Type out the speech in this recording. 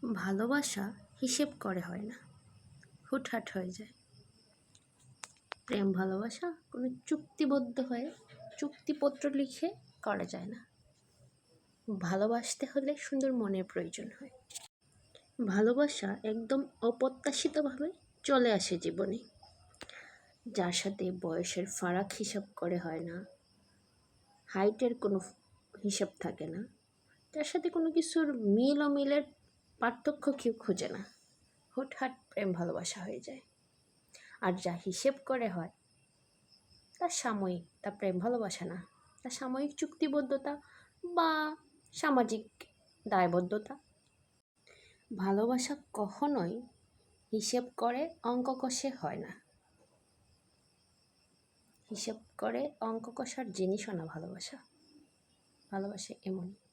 ভালোবাসা হিসেব করে হয় না, হুটহাট হয়ে যায়। প্রেম ভালোবাসা কোনো চুক্তিবদ্ধ হয়ে চুক্তিপত্র লিখে করা যায় না। ভালোবাসতে হলে সুন্দর মনের প্রয়োজন হয়। ভালোবাসা একদম অপ্রত্যাশিতভাবে চলে আসে জীবনে, যার সাথে বয়সের ফারাক হিসাব করে হয় না, হাইটের কোনো হিসাব থাকে না, যার সাথে কোনো কিছুর মিল অমিলের পার্থক্য কেউ খোঁজে না। হুটহাট প্রেম ভালোবাসা হয়ে যায়। আর যা হিসেব করে হয় তা সাময়িক, তা প্রেম ভালোবাসা না, তা সাময়িক চুক্তিবদ্ধতা বা সামাজিক দায়বদ্ধতা। ভালোবাসা কখনোই হিসেব করে অঙ্ক কষে হয় না। হিসেব করে অঙ্ক কষার জিনিসও না ভালোবাসা। ভালোবাসা এমনই।